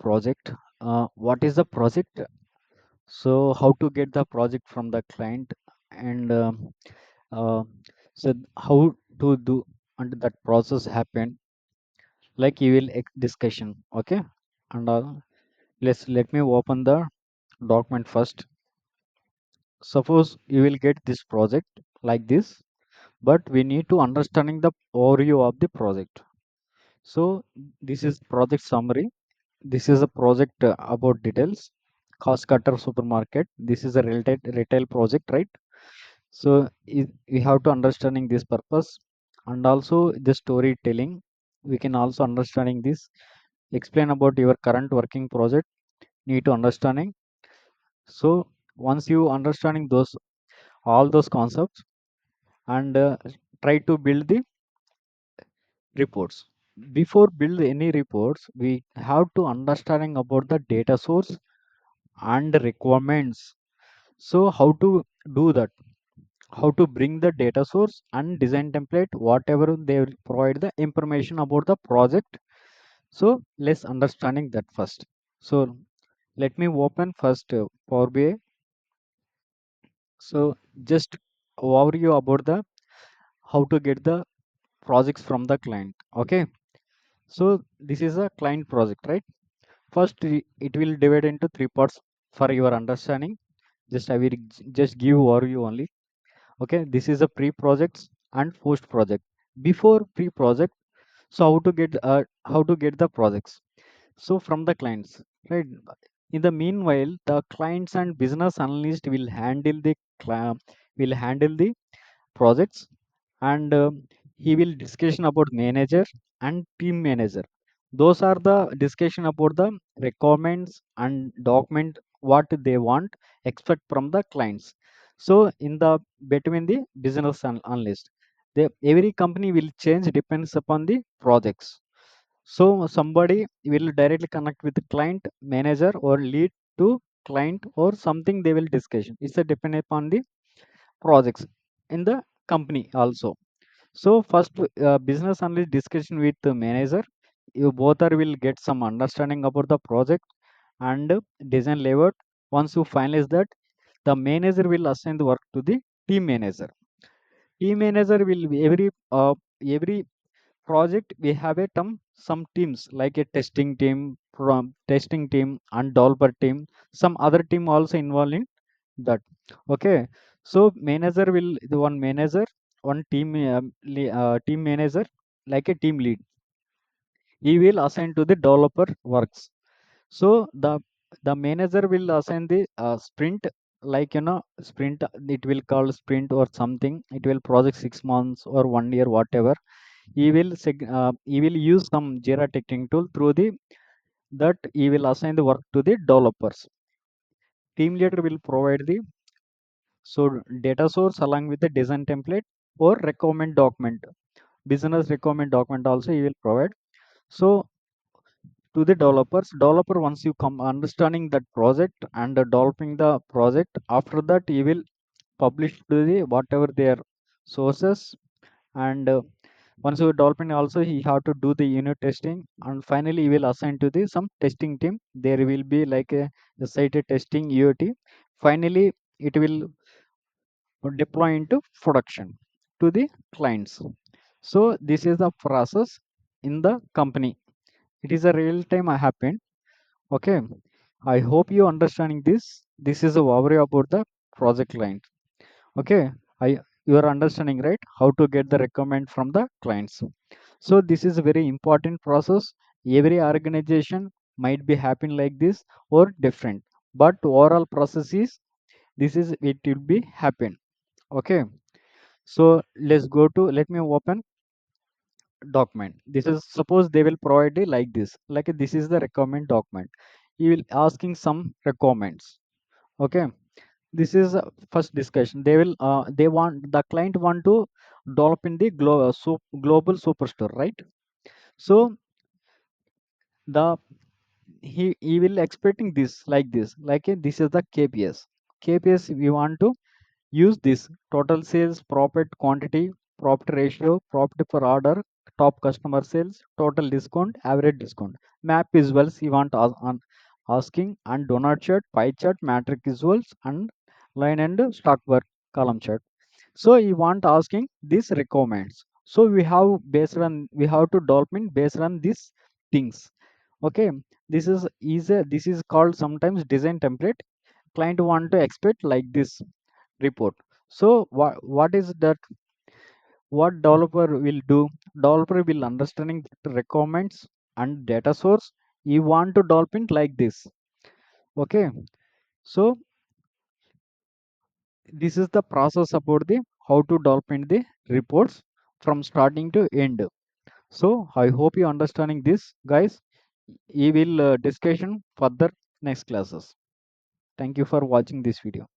project. What is the project? So how to get the project from the client, and uh, so how to do and that process happen, like you will discussion. Okay, and let me open the document first. Suppose you will get this project like this, but we need to understanding the overview of the project. So this is project summary. This is a project about details. Cost cutter supermarket. This is a retail project, right? So we have to understanding this purpose, and also the storytelling. We can also understanding this. Explain about your current working project. Need to understanding. So once you understanding those all those concepts, and try to build the reports. Before build any reports, we have to understanding about the data source and the requirements. So how to do that? How to bring the data source and design template, whatever they will provide the information about the project. So let's understanding that first. So let me open first Power BI. So just overview about the how to get the projects from the client. Okay. So this is a client project, right? First, it will divide into three parts for your understanding. Just I will just give overview only. Okay, this is a pre-projects and post-project. Before pre-project, so how to get the projects? So from the clients, right? In the meanwhile, the clients and business analyst will handle the projects, and he will discussion about manager and team manager. Those are the discussion about the requirements and document what they want expect from the clients. So in the between the business analyst, every company will change depends upon the projects. So somebody will directly connect with the client manager or lead to client or something they will discussion. It's a depend upon the projects in the company also. So first, business analyst discussion with the manager. You both are will get some understanding about the project and design layout. Once you finalize that, the manager will assign the work to the team manager. Team manager will be every project we have a some teams like a testing team, from testing team and developer team. Some other team also involved in that. Okay, so manager will the one manager, one team team manager, like a team lead, he will assign to the developer works. So the manager will assign the sprint, like sprint. It will call sprint or something. It will project 6 months or 1 year, whatever. He will use some Jira ticketing tool through the that he will assign the work to the developers. Team leader will provide the data source along with the design template or requirement document. Business requirement document also he will provide. So to the developer, once you come understanding that project and developing the project, after that he will publish to the whatever their sources, and once you developing also he have to do the unit testing, and finally he will assign to the some testing team. There will be like a site testing UAT. Finally it will deploy into production to the clients. So this is the process in the company. It is a real time happened. Okay, I hope you understanding this. This is a overview about the project client. Okay, I you are understanding, right, how to get the requirement from the clients. So this is a very important process. Every organization might be happen like this or different, but overall process is this is it will be happen. Okay, so let's go to let me open document. This is suppose they will provide it like this, like this is the requirement document. You will asking some requirements. Okay, this is first discussion. They will they want the client want to develop in the global superstore, right? So the he will expecting this like this, like this is the KPS we want to use this: total sales, profit, quantity, profit ratio, profit per order, top customer sales, total discount, average discount. Map visuals you want asking, and donut chart, pie chart, matrix visuals, and line and stock work column chart. So you want asking these requirements. So we have to development based on these things. Okay, this is called sometimes design template. Client want to expect like this report. So what is that? What developer will do? Developer will understanding the requirements and data source. You want to develop like this. Okay, so this is the process about the how to develop the reports from starting to end. So I hope you understanding this, guys. We will discussion further next classes. Thank you for watching this video.